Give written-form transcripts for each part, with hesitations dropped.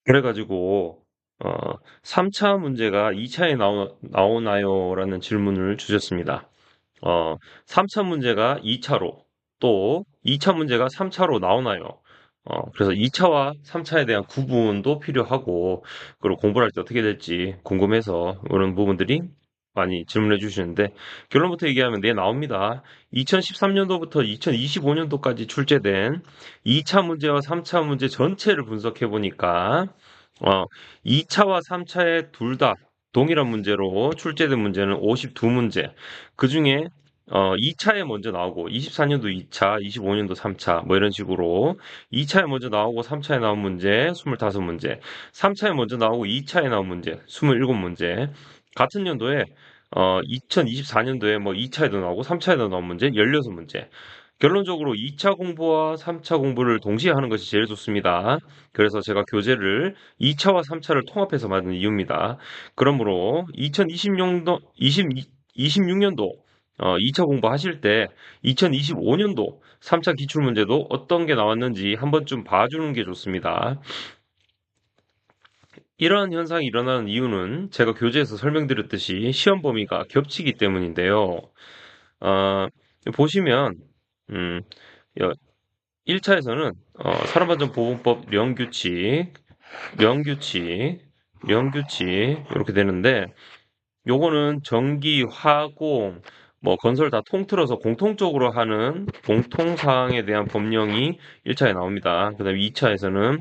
그래가지고 3차 문제가 2차에 나오나요?라는 질문을 주셨습니다. 어, 3차 문제가 2차로, 또 2차 문제가 3차로 나오나요? 그래서 2차와 3차에 대한 구분도 필요하고, 그리고 공부를 할 때 어떻게 될지 궁금해서 그런 부분들이 많이 질문해 주시는데, 결론부터 얘기하면 네, 나옵니다. 2013년도부터 2025년도까지 출제된 2차 문제와 3차 문제 전체를 분석해 보니까, 2차와 3차에 둘 다 동일한 문제로 출제된 문제는 52문제. 그 중에 2차에 먼저 나오고 24년도 2차, 25년도 3차 뭐 이런 식으로 2차에 먼저 나오고 3차에 나온 문제 25문제, 3차에 먼저 나오고 2차에 나온 문제 27문제, 같은 연도에 2024년도에 뭐 2차에도 나오고 3차에도 나온 문제 16문제. 결론적으로 2차 공부와 3차 공부를 동시에 하는 것이 제일 좋습니다. 그래서 제가 교재를 2차와 3차를 통합해서 만든 이유입니다. 그러므로 2026년도, 26년도 2차 공부하실 때 2025년도 3차 기출문제도 어떤 게 나왔는지 한 번쯤 봐주는 게 좋습니다. 이러한 현상이 일어나는 이유는 제가 교재에서 설명드렸듯이 시험 범위가 겹치기 때문인데요. 어, 보시면, 음, 1차에서는 산업안전보건법 명규칙, 명규칙, 명규칙 이렇게 되는데, 요거는 전기, 화공, 뭐 건설 다 통틀어서 공통적으로 하는 공통사항에 대한 법령이 1차에 나옵니다. 그 다음에 2차에서는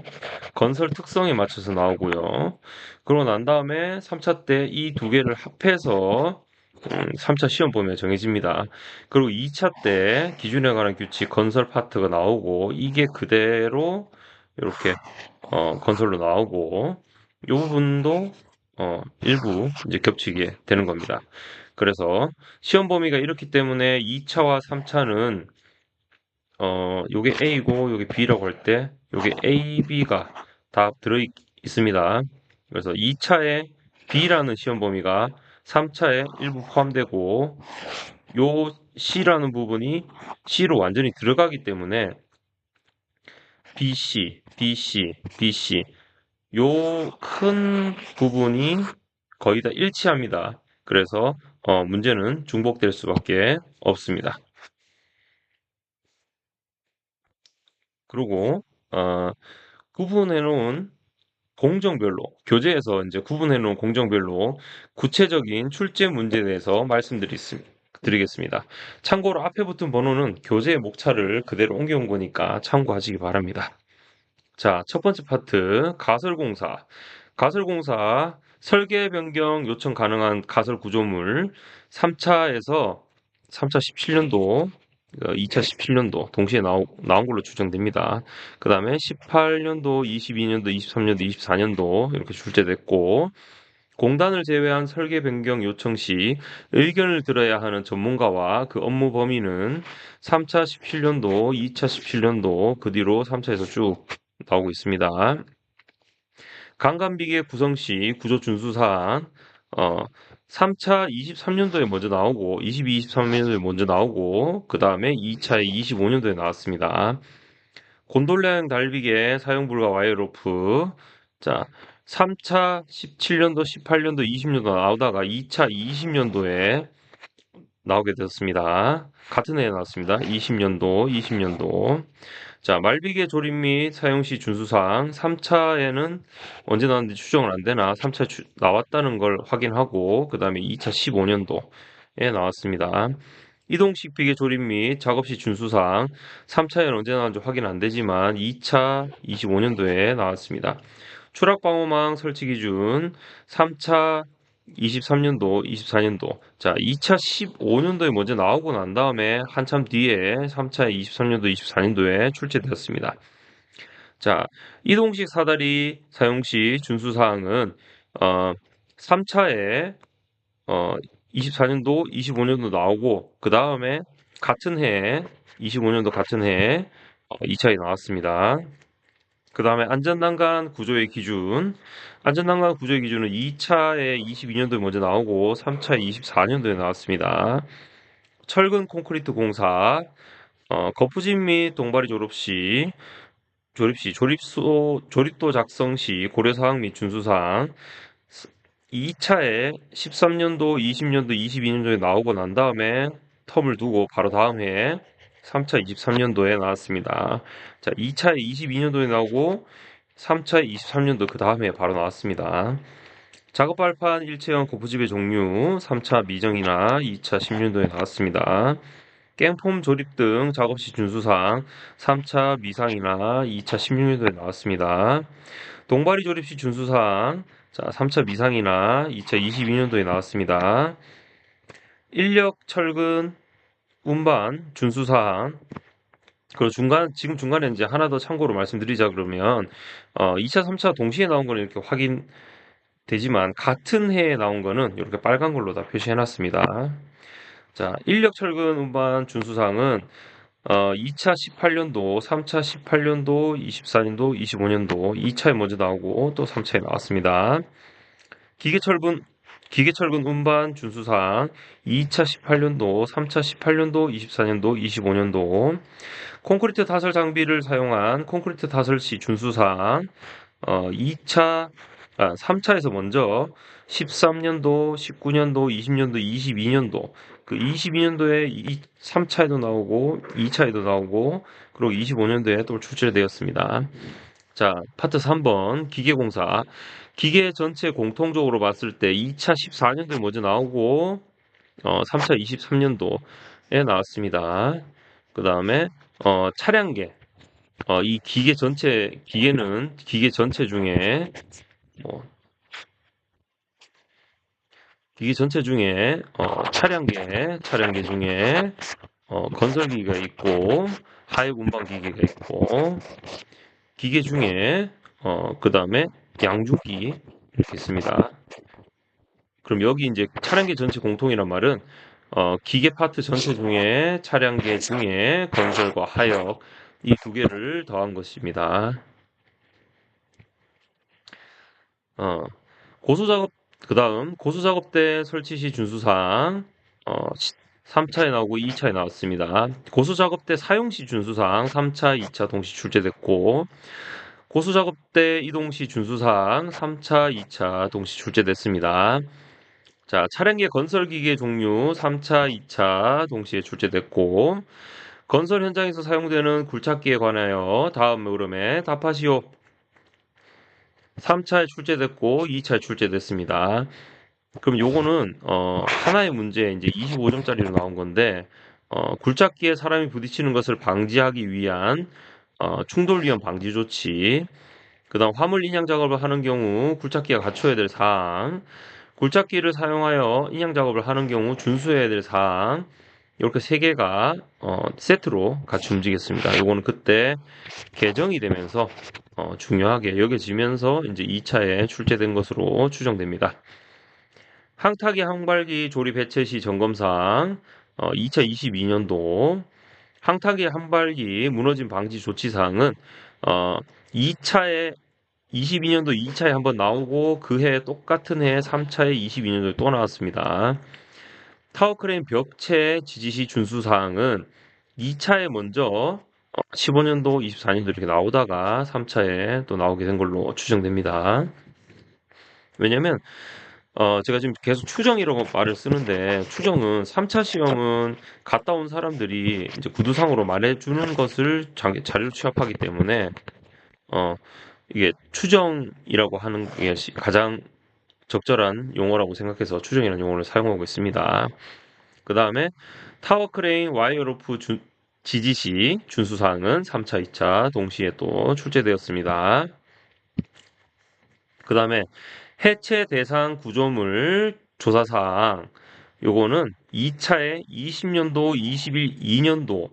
건설 특성에 맞춰서 나오고요. 그러고 난 다음에 3차 때 이 두 개를 합해서 3차 시험 범위가 정해집니다. 그리고 2차 때 기준에 관한 규칙 건설 파트가 나오고 이게 그대로 이렇게 건설로 나오고 이 부분도 일부 이제 겹치게 되는 겁니다. 그래서 시험 범위가 이렇기 때문에 2차와 3차는 요게 A고 요게 B라고 할 때 요게 A, B가 다 들어 있습니다. 그래서 2차에 B라는 시험 범위가 3차에 일부 포함되고 요 C라는 부분이 C로 완전히 들어가기 때문에 BC, BC, BC 요 큰 부분이 거의 다 일치합니다. 그래서 문제는 중복될 수밖에 없습니다. 그리고 구분해 놓은 공정별로 교재에서 이제 구분해 놓은 공정별로 구체적인 출제 문제에 대해서 말씀드리겠습니다. 참고로 앞에 붙은 번호는 교재의 목차를 그대로 옮겨온 거니까 참고하시기 바랍니다. 자, 첫 번째 파트 가설공사. 가설공사 설계 변경 요청 가능한 가설 구조물 3차에서 3차 17년도, 2차 17년도 동시에 나온 걸로 추정됩니다. 그 다음에 18년도, 22년도, 23년도, 24년도 이렇게 출제됐고 공단을 제외한 설계 변경 요청 시 의견을 들어야 하는 전문가와 그 업무 범위는 3차 17년도, 2차 17년도 그 뒤로 3차에서 쭉 나오고 있습니다. 강간비계 구성 시 구조 준수 사항 3차 23년도에 먼저 나오고 22, 23년도에 먼저 나오고 그 다음에 2차에 25년도에 나왔습니다. 곤돌라형 달비계 사용 불가 와이어로프 자 3차 17년도, 18년도, 20년도 나오다가 2차 20년도에 나오게 되었습니다. 같은 해에 나왔습니다. 20년도. 자, 말비계 조립 및 사용 시 준수사항 3차에는 언제 나왔는지 추정을 안 되나 3차 나왔다는 걸 확인하고 그 다음에 2차 15년도에 나왔습니다. 이동식 비계 조립 및 작업 시 준수사항 3차에는 언제 나왔는지 확인 안 되지만 2차 25년도에 나왔습니다. 추락방호망 설치 기준 3차 23년도, 24년도. 자, 2차 15년도에 먼저 나오고 난 다음에 한참 뒤에 3차 23년도, 24년도에 출제되었습니다. 자, 이동식 사다리 사용 시 준수 사항은 3차에 24년도, 25년도 나오고 그 다음에 같은 해 25년도 같은 해 2차에 나왔습니다. 그 다음에 안전난간 구조의 기준. 안전난간 구조의 기준은 2차에 22년도에 먼저 나오고 3차에 24년도에 나왔습니다. 철근 콘크리트 공사, 거푸집 및 동바리 졸업 시 조립도 작성 시 고려사항 및 준수사항 2차에 13년도, 20년도, 22년도에 나오고 난 다음에 텀을 두고 바로 다음 해에 3차 23년도에 나왔습니다. 자, 2차에 22년도에 나오고 3차에 23년도 그 다음 해에 바로 나왔습니다. 작업 발판 일체형 고프집의 종류 3차 미정이나 2차 10년도에 나왔습니다. 깽폼 조립 등 작업 시 준수사항 3차 미상이나 2차 16년도에 나왔습니다. 동바리 조립 시 준수사항 3차 미상이나 2차 22년도에 나왔습니다. 인력, 철근, 운반 준수사항 그리고 지금 중간에 이제 하나 더 참고로 말씀드리자 그러면 2차, 3차 동시에 나온 거는 이렇게 확인되지만 같은 해에 나온 거는 이렇게 빨간 걸로 다 표시해놨습니다. 자, 인력, 철근, 운반 준수사항은 2차 18년도, 3차 18년도, 24년도, 25년도 2차에 먼저 나오고 또 3차에 나왔습니다. 기계철근 운반 준수사항 2차 18년도, 3차 18년도, 24년도, 25년도 콘크리트 타설 장비를 사용한 콘크리트 타설 시 준수사항 3차에서 먼저 13년도, 19년도, 20년도, 22년도 그 22년도에 3차에도 나오고 2차에도 나오고 그리고 25년도에 또 출제되었습니다. 자, 파트 3번 기계공사 기계 전체 공통적으로 봤을 때 2차 14년도에 먼저 나오고 3차 23년도에 나왔습니다. 그 다음에 차량계 이 기계는 기계 전체 중에 차량계 중에 건설기계가 있고 하역 운반기계가 있고 기계 중에 그 다음에 양주기 이렇게 있습니다. 그럼 여기 이제 차량계 전체 공통이란 말은 기계 파트 전체 중에 차량계 중에 건설과 하역 이 두 개를 더한 것입니다. 그 다음 고수작업대 설치 시 준수사항 3차에 나오고 2차에 나왔습니다. 고수작업대 사용 시 준수사항 3차, 2차 동시 출제됐고 고수작업대 이동 시 준수사항 3차, 2차 동시 출제됐습니다. 자, 차량계 건설기계 종류 3차, 2차 동시에 출제됐고 건설 현장에서 사용되는 굴착기에 관하여 다음 물음에 답하시오. 3차에 출제됐고 2차에 출제됐습니다. 그럼 요거는 하나의 문제 이제 25점짜리로 나온 건데 굴착기에 사람이 부딪히는 것을 방지하기 위한 충돌 위험 방지 조치 그다음 화물 인양 작업을 하는 경우 굴착기가 갖춰야 될 사항 굴착기를 사용하여 인양 작업을 하는 경우 준수해야 될 사항 이렇게 세 개가 세트로 같이 움직였습니다. 이거는 그때 개정이 되면서 중요하게 여겨지면서 이제 2차에 출제된 것으로 추정됩니다. 항타기 항발기 조립 해체 시 점검사항 2022년도 항타기 항발기 무너짐 방지 조치사항은 2차에 22년도 2차에 한번 나오고 그해 똑같은 해 3차에 22년도에 또 나왔습니다. 타워크레인 벽체 지지 시 준수사항은 2차에 먼저 15년도, 24년도 이렇게 나오다가 3차에 또 나오게 된 걸로 추정됩니다. 왜냐면 제가 지금 계속 추정이라고 말을 쓰는데 추정은 3차 시험은 갔다 온 사람들이 이제 구두상으로 말해주는 것을 자료로 취합하기 때문에 이게 추정이라고 하는 게 가장 적절한 용어라고 생각해서 추정이라는 용어를 사용하고 있습니다. 그 다음에 타워크레인 와이어로프 지지 시 준수사항은 3차, 2차 동시에 또 출제되었습니다. 그 다음에 해체 대상 구조물 조사사항 요거는 2차에 20년도, 22년도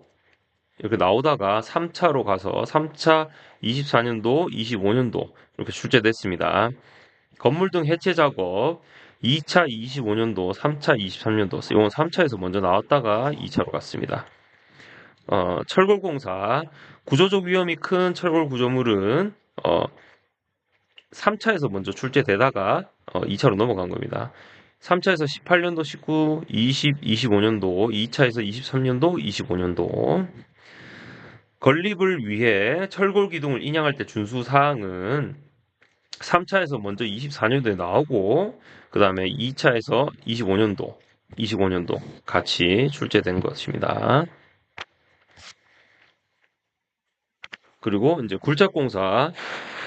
이렇게 나오다가 3차로 가서 3차 24년도, 25년도 이렇게 출제됐습니다. 건물 등 해체 작업 2차 25년도, 3차 23년도 이건 3차에서 먼저 나왔다가 2차로 갔습니다. 철골공사 구조적 위험이 큰 철골 구조물은 3차에서 먼저 출제되다가 2차로 넘어간 겁니다. 3차에서 18년도, 19, 20, 25년도, 2차에서 23년도, 25년도 건립을 위해 철골 기둥을 인양할 때 준수 사항은 3차에서 먼저 24년도에 나오고 그 다음에 2차에서 25년도 같이 출제된 것입니다. 그리고 이제 굴착공사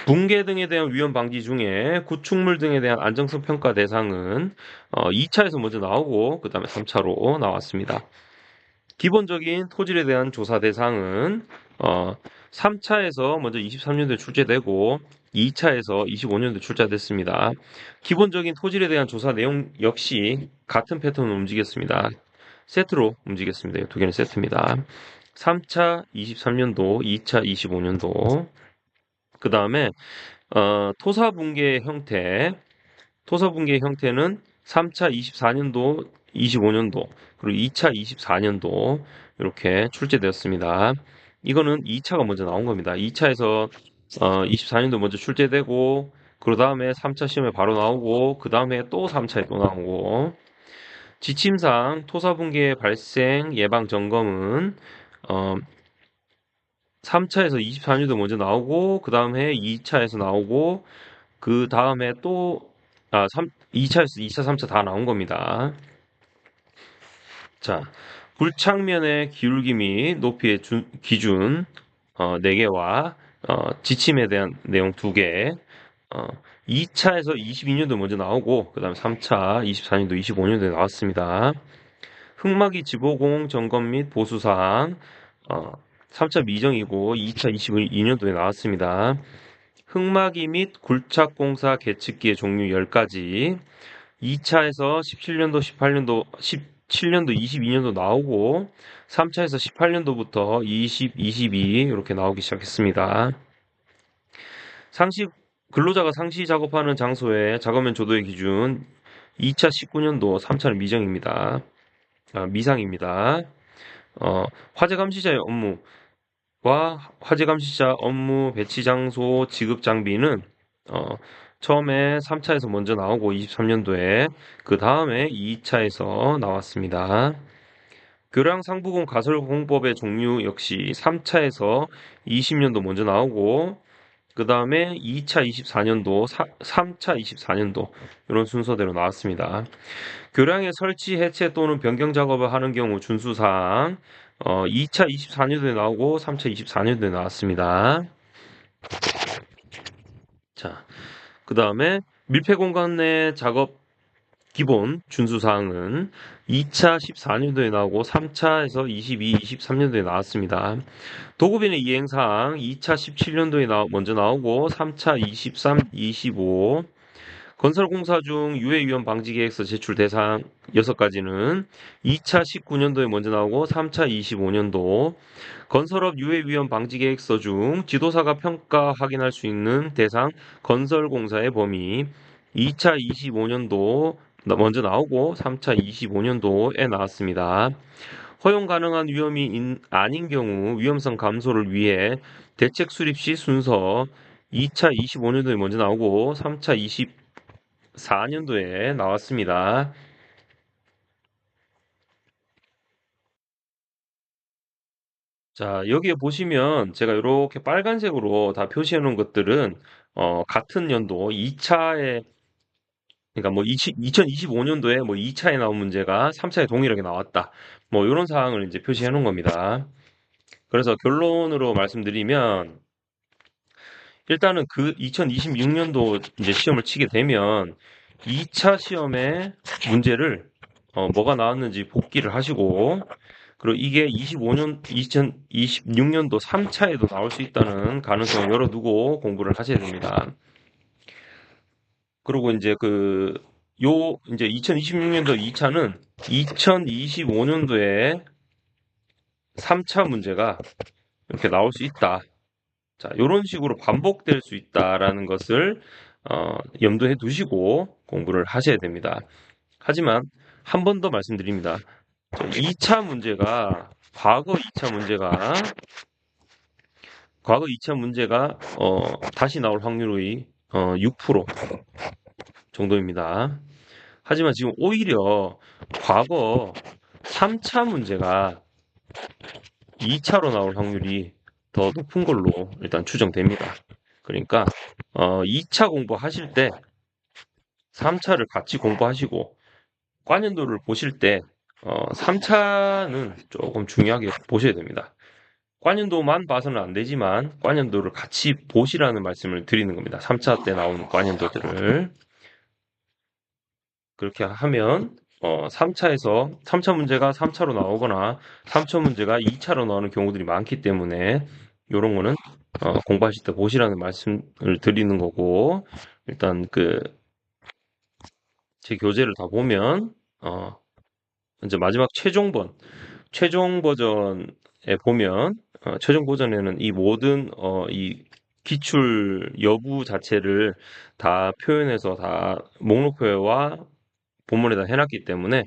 붕괴 등에 대한 위험 방지 중에 구축물 등에 대한 안정성 평가 대상은 2차에서 먼저 나오고 그 다음에 3차로 나왔습니다. 기본적인 토질에 대한 조사 대상은 3차에서 먼저 23년도에 출제되고 2차에서 25년도에 출제됐습니다. 기본적인 토질에 대한 조사 내용 역시 같은 패턴으로 움직였습니다. 세트로 움직였습니다. 두 개는 세트입니다. 3차 23년도, 2차 25년도. 그 다음에 토사붕괴 형태. 토사붕괴 형태는 3차 24년도, 25년도, 그리고 2차 24년도 이렇게 출제되었습니다. 이거는 2차가 먼저 나온 겁니다. 2차에서 24년도 먼저 출제되고 그 다음에 3차 시험에 바로 나오고 그 다음에 또 3차에 또 나오고 지침상 토사붕괴 발생 예방 점검은 3차에서 24년도 먼저 나오고 그 다음에 2차에서 나오고 그 다음에 또 2차에서 2차, 3차 다 나온 겁니다. 자, 굴착면의 기울기 및 높이의 기준 4개와 지침에 대한 내용 2개 2차에서 22년도 먼저 나오고 그 다음에 3차 24년도, 25년도에 나왔습니다. 흙막이 지보공 점검 및 보수사항 3차 미정이고 2차 22년도에 나왔습니다. 흙막이 및 굴착공사 계측기의 종류 10가지 2차에서 17년도, 18년도, 17년도, 22년도 나오고 3차에서 18년도부터 20, 22 이렇게 나오기 시작했습니다. 상시 근로자가 상시 작업하는 장소의 작업면 조도의 기준 2차 19년도, 3차는 미정입니다. 미상입니다. 화재 감시자의 업무와 화재 감시자 업무 배치 장소 지급 장비는 처음에 3차에서 먼저 나오고 23년도에 그 다음에 2차에서 나왔습니다. 교량 상부공 가설공법의 종류 역시 3차에서 20년도 먼저 나오고 그 다음에 2차 24년도, 3차 24년도 이런 순서대로 나왔습니다. 교량의 설치, 해체 또는 변경 작업을 하는 경우 준수사항 2차 24년도에 나오고 3차 24년도에 나왔습니다. 자, 그 다음에 밀폐 공간 내 작업 기본 준수사항은 2차 14년도에 나오고 3차에서 22, 23년도에 나왔습니다. 도급인의 이행사항 2차 17년도에 먼저 나오고 3차 23, 25 건설공사 중 유해위험 방지계획서 제출 대상 6가지는 2차 19년도에 먼저 나오고 3차 25년도 건설업 유해위험 방지계획서 중 지도사가 평가 확인할 수 있는 대상 건설공사의 범위 2차 25년도 먼저 나오고 3차 25년도에 나왔습니다. 허용 가능한 위험이 아닌 경우 위험성 감소를 위해 대책 수립 시 순서 2차 25년도에 먼저 나오고 3차 24년도에 나왔습니다. 자, 여기에 보시면 제가 이렇게 빨간색으로 다 표시해 놓은 것들은 같은 연도 2차에 그러니까 뭐 2025년도에 뭐 2차에 나온 문제가 3차에 동일하게 나왔다. 뭐 이런 사항을 이제 표시해 놓은 겁니다. 그래서 결론으로 말씀드리면 일단은 그 2026년도 이제 시험을 치게 되면 2차 시험의 문제를 뭐가 나왔는지 복기를 하시고 그리고 이게 2026년도 3차에도 나올 수 있다는 가능성을 열어두고 공부를 하셔야 됩니다. 그리고 이제 이제 2026년도 2차는 2025년도에 3차 문제가 이렇게 나올 수 있다. 자, 이런 식으로 반복될 수 있다라는 것을 염두에 두시고 공부를 하셔야 됩니다. 하지만 한 번 더 말씀드립니다. 2차 문제가 과거 2차 문제가 다시 나올 확률이 6% 정도입니다. 하지만 지금 오히려 과거 3차 문제가 2차로 나올 확률이 더 높은 걸로 일단 추정됩니다. 그러니까 2차 공부하실 때 3차를 같이 공부하시고 관련도를 보실 때 3차는 조금 중요하게 보셔야 됩니다. 관련도만 봐서는 안 되지만 관련도를 같이 보시라는 말씀을 드리는 겁니다. 3차 때 나오는 관련도들을. 그렇게 하면 3차 문제가 3차로 나오거나 3차 문제가 2차로 나오는 경우들이 많기 때문에 요런 거는 공부하실 때 보시라는 말씀을 드리는 거고, 일단 제 교재를 다 보면 이제 마지막 최종 버전에 보면 최종 버전에는 이 모든 이 기출 여부 자체를 다 표현해서 다 목록표와 본문에다 해놨기 때문에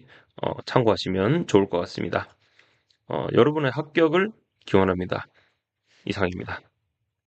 참고하시면 좋을 것 같습니다. 여러분의 합격을 기원합니다. 이상입니다.